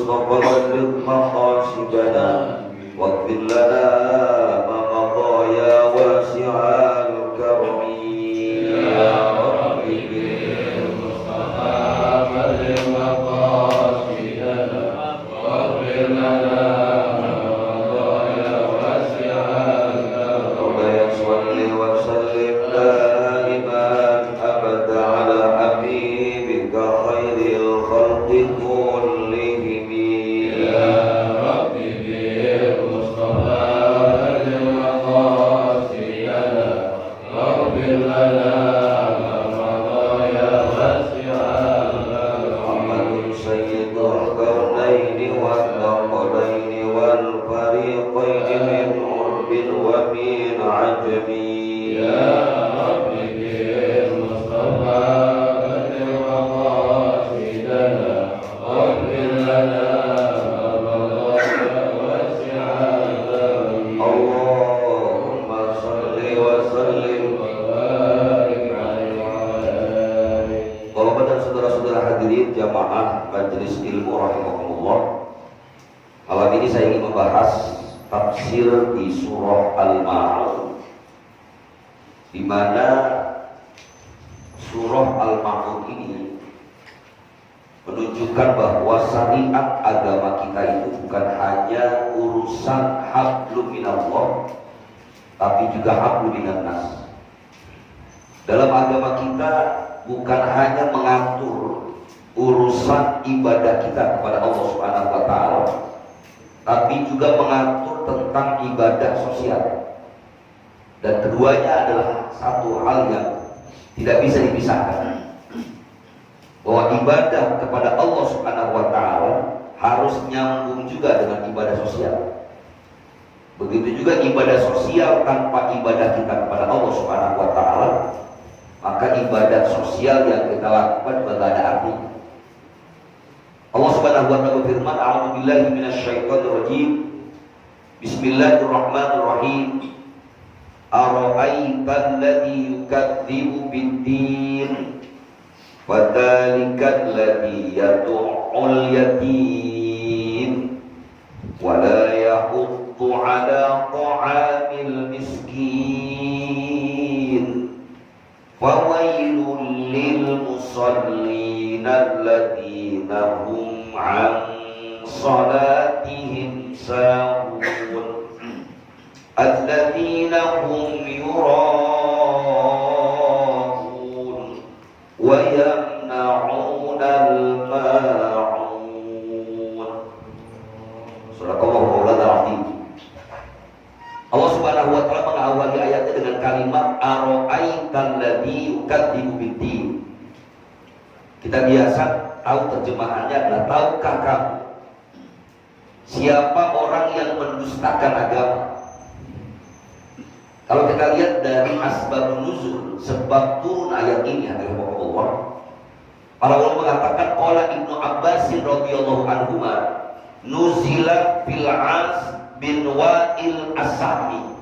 Mustafa balligh maqasidana waghfir lana ma madha ya wasi'al karami ya Rabbi bil Mustafa balligh maqasidana waghfir lana di mana surah Al-Ma'un ini menunjukkan bahwa syariat agama kita itu bukan hanya urusan hablum minallah, tapi juga hablum minannas. Dalam agama kita bukan hanya mengatur urusan ibadah kita kepada Allah Subhanahu wa taala, tapi juga mengatur tentang ibadah sosial. Dan keduanya adalah satu hal yang tidak bisa dipisahkan. Bahwa ibadah kepada Allah Subhanahu wa taala harus nyambung juga dengan ibadah sosial. Begitu juga ibadah sosial tanpa ibadah kita kepada Allah Subhanahu wa taala, maka ibadah sosial yang kita lakukan juga tidak ada artinya. Allah Subhanahu wa taala berfirman, "A'udzubillahi minasyaitonir rajim. Bismillahirrahmanirrahim. Ara'aital ladzi yukadzibu bid-din wa dzalikal ladzi yad'ul yatim wa la yahuddu 'ala ta'amil miskin fawailul lil musallin alladzina hum 'an salatihim sahun alladzina hum yura'un wa yamna'unal ma'un." Sadaqallahu maulana al-azim. Allah Subhanahu wa taala mengawali ayatnya dengan kalimat ara'aital ladzi yukadzibu bid-din. Kita biasa tahu terjemahannya adalah, tahukah kamu siapa orang yang mendustakan agama? Kalau kita lihat dari asbabun nuzul, sebab turun ayat ini adalah Allah. Para ulama mengatakan qala Ibnu Abbas radhiyallahu anhu nuzila fil 'As bin Wa'il As-Sahmi.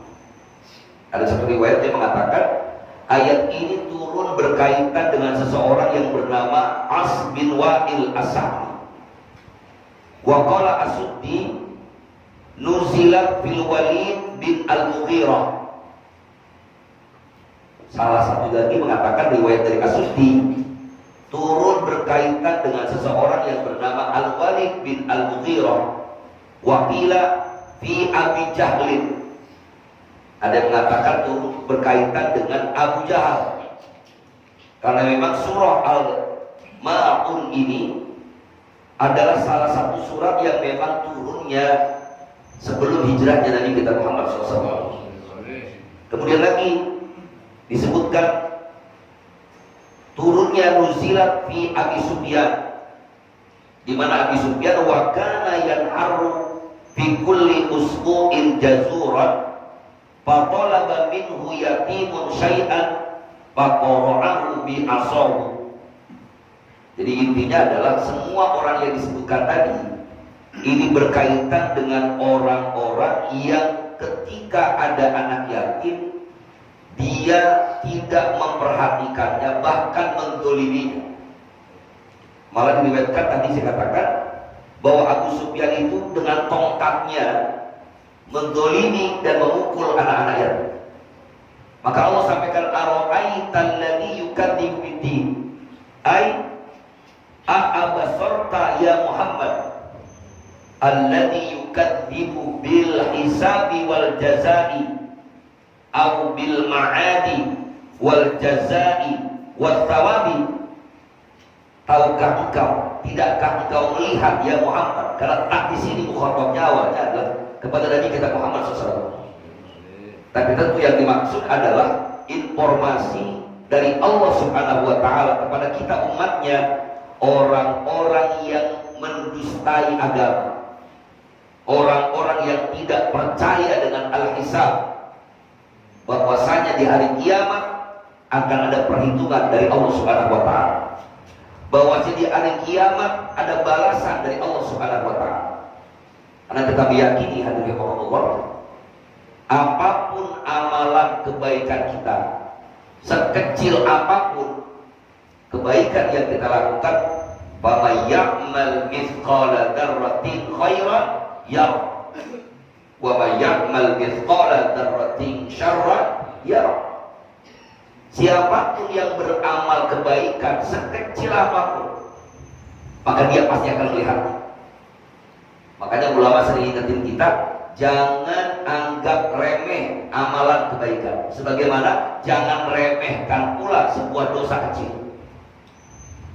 Ada satu riwayat yang mengatakan ayat ini turun berkaitan dengan seseorang yang bernama As bin Wa'il As-Sahmi. Wa qala As-Suddi nuzila fil Walid bin Al-Mughirah. Salah satu lagi mengatakan riwayat dari As-Suddi turun berkaitan dengan seseorang yang bernama Al-Walid bin Al-Mughirah. Waqila fi Abi Jahlin. Ada yang mengatakan turun berkaitan dengan Abu Jahal. Karena memang surah Al-Ma'un ini adalah salah satu surat yang memang turunnya sebelum hijrahnya Nabi kita Muhammad SAW. Kemudian lagi disebutkan turunnya nuzilat fi Abi Sufyan, di mana Abi Sufyan wa kana yanharu fi kulli usbu'in jazuran fa talaba minhu yatimun syai'an fa qara'ahu bi asahu. Jadi intinya adalah semua orang yang disebutkan tadi ini berkaitan dengan orang-orang yang ketika ada anak yatim dia tidak memperhatikannya, bahkan mendzoliminya. Malah diriwayatkan tadi saya katakan bahwa Abu Sufyan itu dengan tongkatnya mendolimi dan memukul anak-anak yatim. Maka Allah sampaikan ara'aital ladzi yukadzibu biddin, ai a'abasarta ya Muhammad alladzi yukadzibu bil hisabi wal jazai au bil ma'adi wal jazai wat thawabi. Tahukah engkau, tidakkah engkau melihat ya Muhammad? Karena tak di sini mukhatabnya awalnya adalah kepada Nabi kita Muhammad SAW. Tapi tentu yang dimaksud adalah informasi dari Allah Subhanahu wa taala kepada kita umatnya, orang-orang yang mendustai agama, orang-orang yang tidak percaya dengan al-hisab, bahwasanya di hari kiamat akan ada perhitungan dari Allah Subhanahu wa taala, bahwa di hari kiamat ada balasan dari Allah Subhanahu wa taala. Karena kita meyakini hadirin Allah, apapun amalan kebaikan kita, sekecil apapun kebaikan yang kita lakukan, bahwa ya'mal mithqala dzarratin khairan yara wa may ya'mal mithqala dzarratin syarran yara. Siapapun yang beramal kebaikan sekecil apapun, maka dia pasti akan melihat. Makanya ulama sering ingetin kita, jangan anggap remeh amalan kebaikan, sebagaimana jangan remehkan pula sebuah dosa kecil.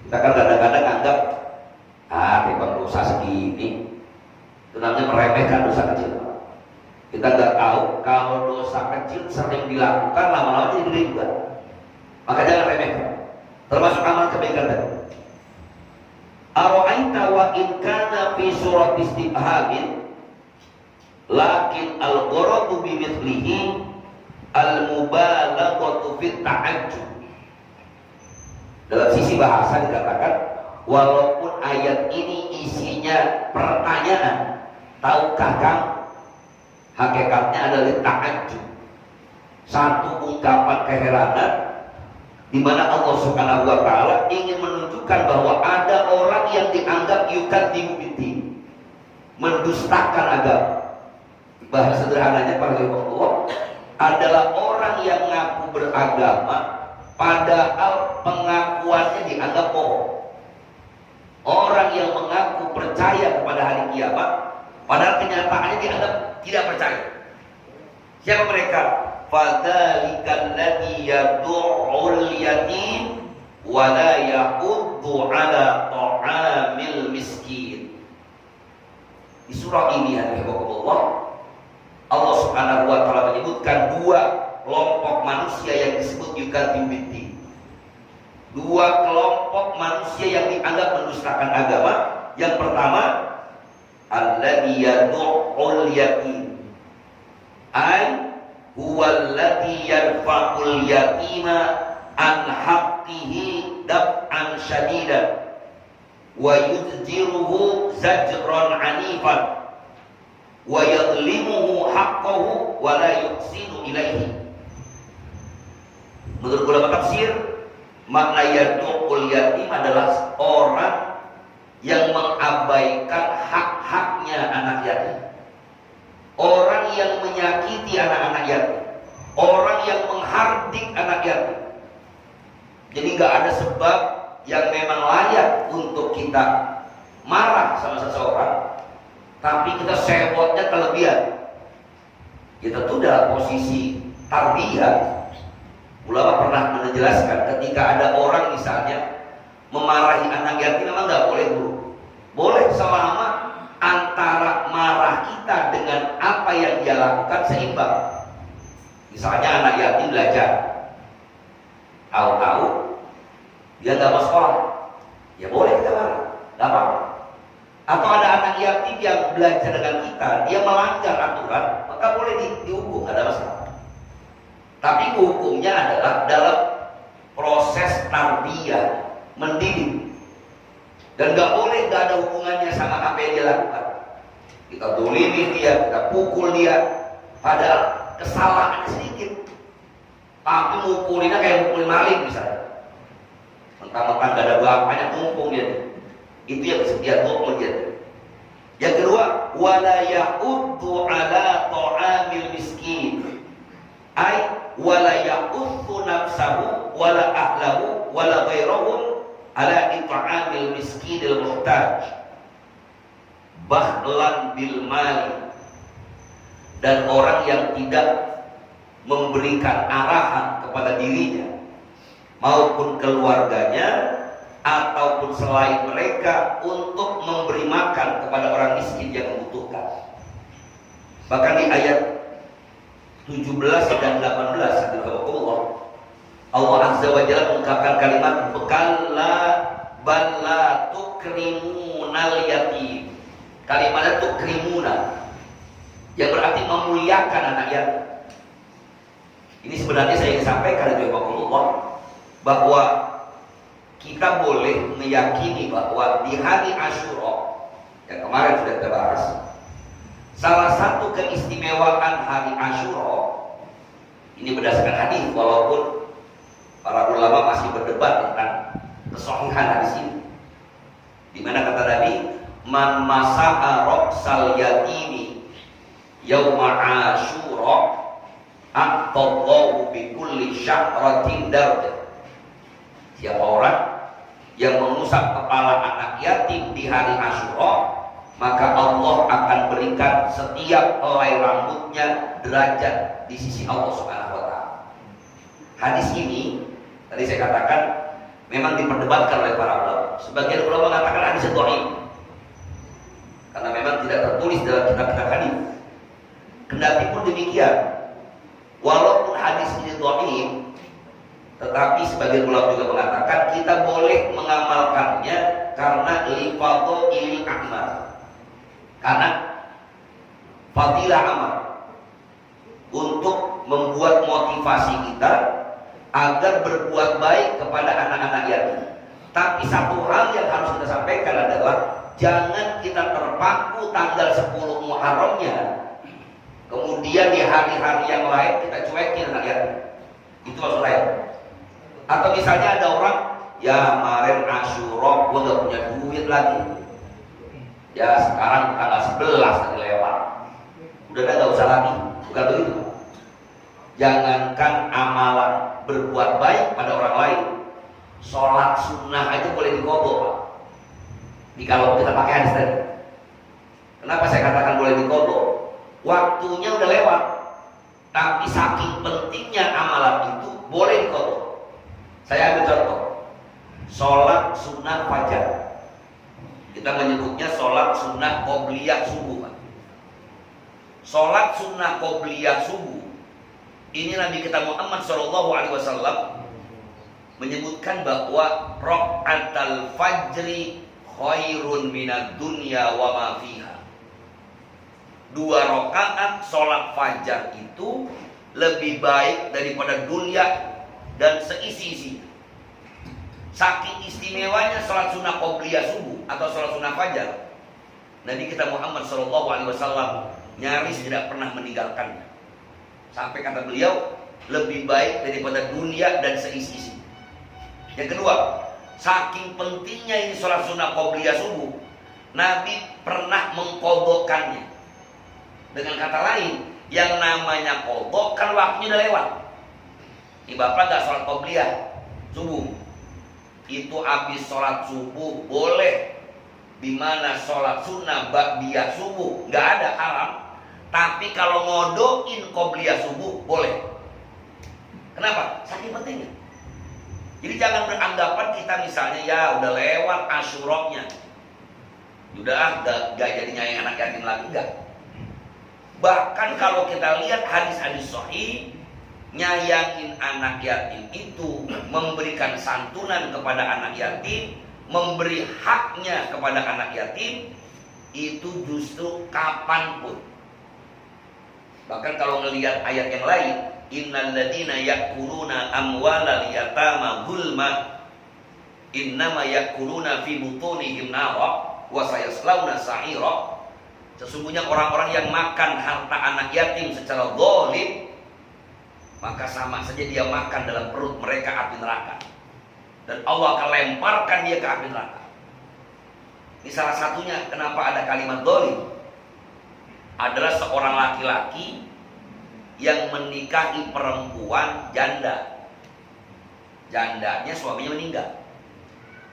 Kita kan kadang-kadang anggap timbang dosa segini, itu namanya meremehkan dosa kecil. Kita nggak tahu kalau dosa kecil sering dilakukan, lama-lama jadi gede juga. Maka jangan remehkan, termasuk amal kebaikan tadi. Ara'aita wa in kana fi surat istifhamin lakin al-gharadu bi mithlihi al-mubalaghatu fit ta'ajjub. Dalam sisi bahasa dikatakan, walaupun ayat ini isinya pertanyaan, tahukah kamu? Hakikatnya adalah ta'ajjub, satu ungkapan keheranan, di mana Allah Subhanahu wa taala ingin menunjukkan bahwa ada orang yang dianggap yukadzibu biddin, mendustakan agama. Bahasa sederhananya para Allah adalah orang yang ngaku beragama padahal pengakuannya dianggap bohong. Orang yang mengaku percaya kepada hari kiamat padahal kenyataannya dianggap tidak percaya. Siapa mereka? Fadzalikal ladzi yad'ul yatim wa la yahuddu 'ala ta'amil miskin. Di surah ini Allah Subhanahu wa taala menyebutkan dua kelompok manusia yang disebut yukadzibu biddin. Dua kelompok manusia yang dianggap mendustakan agama. Yang pertama, alladzi yad'ul yatim, ay huwa alladzi yarfa'ul yatima an haqqihi dab'an shadidan wa yuzjiruhu zajran 'anifan wa yadhlimuhu haqqahu wa la yuhsinu ilaihi. Menurut ulama tafsir, makna yad'ul yatim adalah orang yang mengabaikan hak-haknya anak yatim, orang yang menyakiti anak-anak yatim, orang yang menghardik anak yatim. Jadi nggak ada sebab yang memang layak untuk kita marah sama seseorang, tapi kita sewotnya kelebihan. Kita tuh dalam posisi tarbiyah. Ulama pernah menjelaskan, ketika ada orang misalnya memarahi anak yatim, memang nggak boleh dulu. Boleh selama antara marah kita dengan apa yang dia lakukan seimbang. Misalnya anak yatim belajar, tahu-tahu dia nggak mau sekolah, ya boleh kita marah, nggak apa-apa. Atau ada anak yatim yang belajar dengan kita, dia melanggar aturan, maka boleh dihukum, nggak ada masalah. Tapi hukumnya adalah dalam proses tarbiyah, mendidik, dan nggak boleh nggak ada hubungannya sama apa yang dia lakukan. Kita dolimi dia, kita pukul dia, padahal kesalahannya sedikit, tapi mukulinnya kayak mukulin maling misalnya. Mentang-mentang gak ada bapaknya, mumpung dia. Itu yang dia pukul dia. Yang kedua, wala ya'uddu ala ta'amil miskin. Ay wala ya'uddu nafsahu wala ahlahu wala ghairahum ala it'amil miskinil muhtaj. Bahlan bil mali. Dan orang yang tidak memberikan arahan kepada dirinya maupun keluarganya ataupun selain mereka untuk memberi makan kepada orang miskin yang membutuhkan. Bahkan di ayat 17 dan 18 Allah Azza wa Jalla mengungkapkan kalimat kalla balla tukrimunal yatim. Kalimatnya tukrimuna yang berarti memuliakan anak yatim. Ini sebenarnya saya ingin sampaikan bahwa kita boleh meyakini bahwa di hari Asyura yang kemarin sudah kita bahas, salah satu keistimewaan hari Asyura ini berdasarkan hadis, walaupun para ulama masih berdebat tentang kesahihan hadis ini, di mana kata Nabi, man masaha ra'sal yatimi yauma Asyura aqtallahu bi kulli syahratin darjah. Siapa orang yang mengusap kepala anak yatim di hari Asyura, maka Allah akan berikan setiap helai rambutnya derajat di sisi Allah Subhanahu wa taala. Hadis ini tadi saya katakan memang diperdebatkan oleh para ulama. Sebagian ulama mengatakan hadis dhaif karena memang tidak tertulis dalam kitab-kitab hadis. Kendati pun demikian, walaupun hadis ini dhaif, tetapi sebagian ulama juga mengatakan kita boleh mengamalkannya karena lifadhil amal, karena fadilah amal, untuk membuat motivasi kita agar berbuat baik kepada anak-anak yatim. Tapi satu hal yang harus kita sampaikan adalah jangan kita terpaku tanggal 10 Muharramnya, kemudian di hari-hari yang lain kita cuekin anak yatim. Itu maksud saya. Atau misalnya ada orang, ya kemarin Asyura gua gak punya duit lagi, ya sekarang tanggal 11 tadi lewat, udah gak usah lagi. Bukan begitu. Jangankan amalan berbuat baik pada orang lain, sholat sunnah aja boleh dikodok, Pak. Ini kalau kita pakai hadis tadi. Kenapa saya katakan boleh dikodok? Waktunya udah lewat, tapi saking pentingnya amalan itu boleh dikodok. Saya ambil contoh, sholat sunnah fajar. Kita menyebutnya sholat sunnah qobliyah subuh, Pak. Sholat sunnah qobliyah subuh ini Nabi kita Muhammad SAW menyebutkan bahwa raq'atal fajri khairun minad dunya wa ma fiha. 2 rakaat sholat fajar itu lebih baik daripada dunia dan seisi-isi. Saking istimewanya sholat sunnah qobliyah subuh atau sholat sunnah fajar, Nabi kita Muhammad SAW nyaris tidak pernah meninggalkannya. Sampai kata beliau, lebih baik daripada dunia dan seisi-isi. Yang kedua, saking pentingnya ini sholat sunnah qobliyah subuh, Nabi pernah mengkodokkannya. Dengan kata lain, yang namanya kodok kan waktunya udah lewat. Ini bapak gak sholat qobliyah subuh, itu habis sholat subuh boleh, dimana sholat sunnah ba'diyah subuh gak ada haram. Tapi kalau ngodokin qobliyah subuh boleh. Kenapa? Saking pentingnya. Jadi jangan beranggapan kita misalnya ya udah lewat Asyuranya, udah gak jadi nyayang anak yatim lagi, enggak. Bahkan kalau kita lihat hadis-hadis sahih, nyayangin anak yatim itu, memberikan santunan kepada anak yatim, memberi haknya kepada anak yatim, itu justru kapanpun. Bahkan kalau melihat ayat yang lain, innal ladzina yakuluna amwalal yatama zulma innama yakuluna fi butunihim nara wa sayaslawna sa'ira. Sesungguhnya orang-orang yang makan harta anak yatim secara zalim, maka sama saja dia makan dalam perut mereka api neraka, dan Allah akan lemparkan dia ke api neraka. Ini salah satunya kenapa ada kalimat dolim. Adalah seorang laki-laki yang menikahi perempuan janda. Jandanya suaminya meninggal.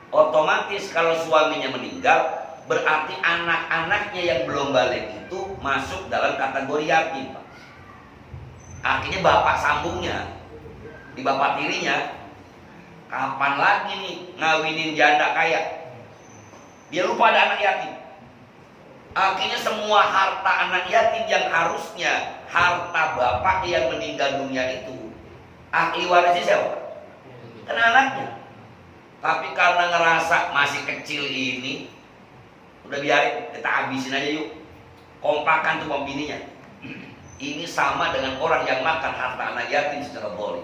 Otomatis kalau suaminya meninggal, berarti anak-anaknya yang belum balik itu masuk dalam kategori yatim, Pak. Akhirnya bapak sambungnya, di bapak tirinya, kapan lagi nih ngawinin janda kaya? Dia lupa ada anak yatim. Akhirnya semua harta anak yatim yang harusnya harta bapak yang meninggal dunia itu, ahli warisnya siapa? Kan anaknya. Tapi karena ngerasa masih kecil ini, udah biarin, kita habisin aja yuk. Kompakan tuh pembininya. Ini sama dengan orang yang makan harta anak yatim secara boleh.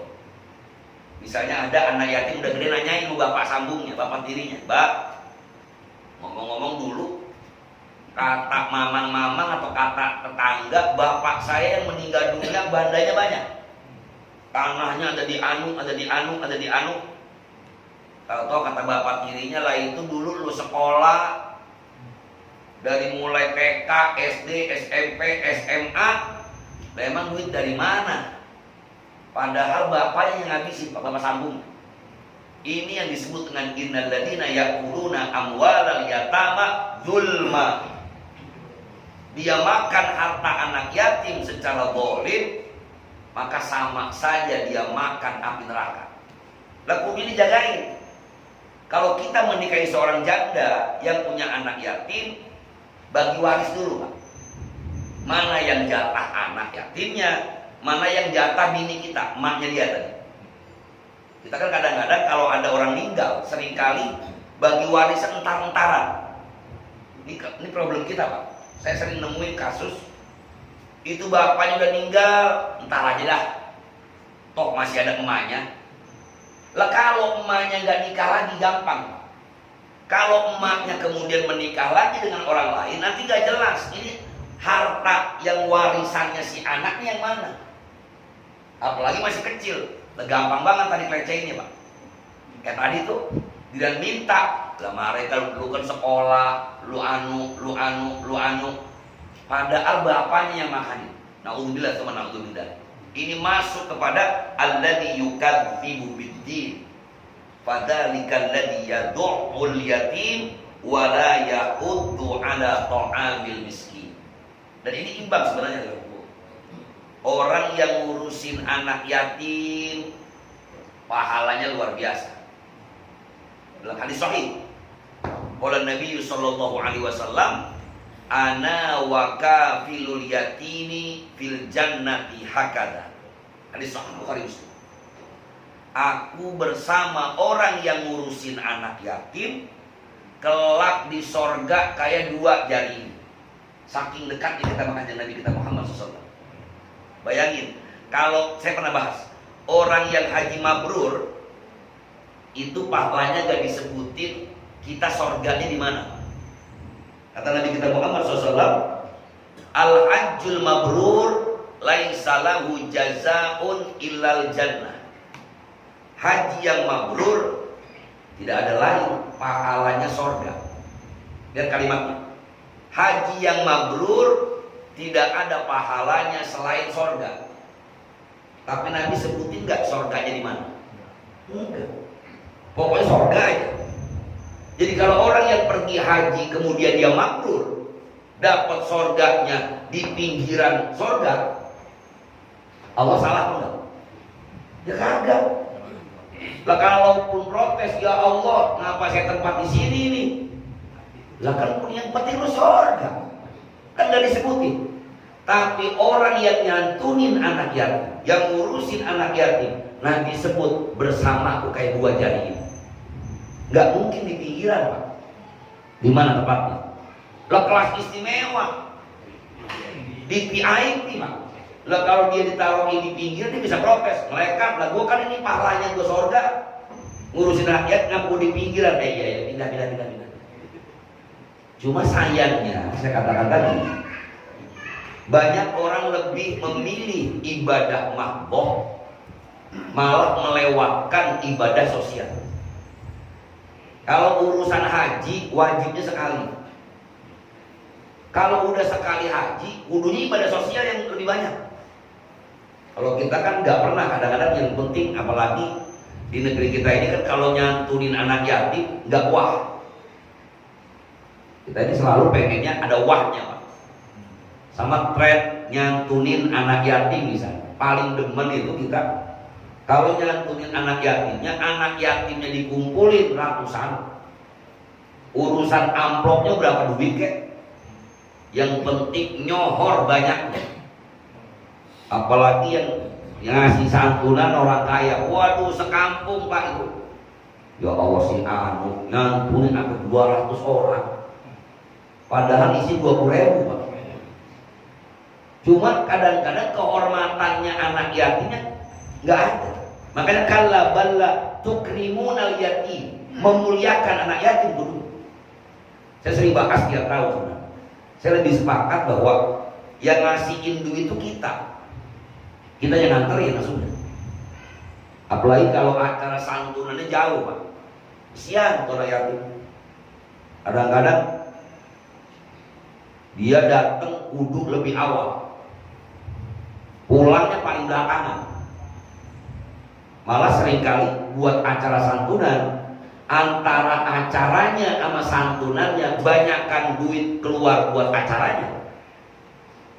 Misalnya ada anak yatim udah gede, nanyain lu bapak sambungnya, bapak tirinya, Mbak, ngomong-ngomong dulu, kata mamang-mamang atau kata tetangga, bapak saya yang meninggal dunia bandanya banyak. Tanahnya ada di anu, ada di anu, ada di anu. Tahu kata bapak tirinya, lah itu dulu lu sekolah dari mulai TK, SD, SMP, SMA, memang duit dari mana? Padahal bapaknya yang ngabisin, bapak sambung. Ini yang disebut dengan innal ladzina ya'kuluna amwalal yatama zulma. Dia makan harta anak yatim secara zalim, maka sama saja dia makan api neraka. Lah ini jagain. Kalau kita menikahi seorang janda yang punya anak yatim, bagi waris dulu, Pak. Mana yang jatah anak yatimnya, mana yang jatah bini kita, emaknya dia tadi. Kita kan kadang-kadang kalau ada orang meninggal, seringkali bagi waris entar-entaran. Ini problem kita, Pak. Saya sering nemuin kasus, itu bapaknya udah meninggal, entar aja dah. Toh masih ada emaknya. Lah kalau emaknya nggak nikah lagi gampang. Kalau emaknya kemudian menikah lagi dengan orang lain, nanti nggak jelas ini harta yang warisannya si anaknya yang mana. Apalagi masih kecil, lah gampang banget tadi pelecehinnya, Pak. Kayak tadi tuh, dia minta, lah mereka lu kan sekolah, lu anu. Padahal bapaknya yang makanin. Naudzubillah sama naudzubillah. Ini masuk kepada alladzi yukadzibu biddin. Fadzalikal ladzi yad'ul yatim wa la yahuddu ala ta'amil miskin. Dan ini imbang sebenarnya. Orang yang ngurusin anak yatim pahalanya luar biasa. Dalam hadis sahih, qala Nabi sallallahu alaihi wasallam, ana wa kafilul yatimi fil jannati hakada. Hadis sahih Bukhari Muslim. Aku bersama orang yang ngurusin anak yatim kelak di sorga kayak dua jari ini. Saking dekatnya kita makan Nabi kita Muhammad SAW. Bayangin, kalau saya pernah bahas orang yang haji mabrur itu pahalanya gak disebutin kita sorganya di mana. Kata Nabi kita Muhammad SAW, al-hajjul mabrur laisa lahu jazaa'un illal jannah. Haji yang mabrur tidak ada lain pahalanya sorga. Lihat kalimatnya, haji yang mabrur tidak ada pahalanya selain sorga. Tapi Nabi sebutin nggak sorganya di mana? Enggak. Pokoknya sorga aja. Jadi kalau orang yang pergi haji kemudian dia mabrur, dapat sorganya di pinggiran sorga, Allah salah enggak? Ya kagak. Lah kalaupun protes, ya Allah, ngapa saya tempat di sini nih? Lah kan yang penting lu sorga. Kan gak disebutin. Tapi orang yang nyantunin anak yatim, yang ngurusin anak yatim, Nabi sebut bersamaku kayak dua jari ini. Gak mungkin di pinggiran, Pak. Di mana tempatnya? Lah kelas istimewa, di VIP, Pak. Lah kalau dia ditaruh di pinggir, dia bisa protes, melekat. Lah gua kan ini pahalanya gua sorga, ngurusin rakyat ngaku di pinggiran. Iya, pindah. Cuma sayangnya, saya katakan tadi, banyak orang lebih memilih ibadah mahdoh, malah melewatkan ibadah sosial. Kalau urusan haji, wajibnya sekali. Kalau udah sekali haji, kudunya ibadah sosial yang lebih banyak. Kalau kita kan nggak pernah, kadang-kadang yang penting, apalagi di negeri kita ini kan kalau nyantunin anak yatim nggak wah. Kita ini selalu pengennya ada wahnya, Pak. Sama tren nyantunin anak yatim misalnya, paling demen itu kita kalau nyantunin anak yatimnya dikumpulin ratusan, urusan amplopnya berapa duit kek, yang penting nyohor banyaknya. Apalagi yang ngasih santunan orang kaya, waduh sekampung Pak itu. Ya Allah si anu nyantunin sampai 200 orang, padahal isi 20.000 Pak. Cuma kadang-kadang kehormatannya anak yatimnya nggak ada. Makanya kalla balla tukrimunal yatim, memuliakan anak yatim dulu. Saya sering bahas tiap tahun. Saya lebih sepakat bahwa yang ngasihin duit itu kita yang nganterin sudah. Apalagi kalau acara santunannya jauh Pak, kesian orang yatim. Kadang-kadang dia datang kudu lebih awal, pulangnya paling belakangan. Malah seringkali buat acara santunan, antara acaranya sama santunannya banyakkan duit keluar buat acaranya.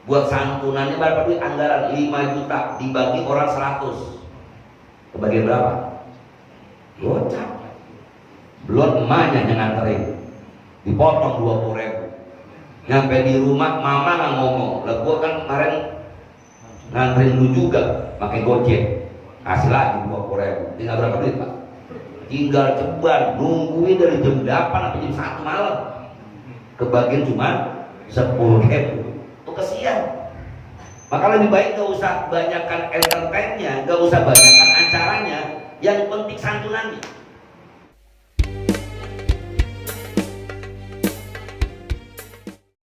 Buat santunannya berapa duit? Anggaran 5 juta dibagi orang 100, kebagi berapa? Gocap. Belum emaknya yang nganterin, dipotong 20.000. Nyampe di rumah mama nggak ngomong, lah gua kan kemarin nganterin lu juga pakai gojek, kasih lagi 20.000. Tinggal berapa duit Pak? Tinggal ceban nungguin dari jam 8 sampai jam 1 malam, kebagian cuma 10.000. Itu kesian. Maka lebih baik gak usah banyakkan entertainnya, gak usah banyakkan acaranya, yang penting santunannya.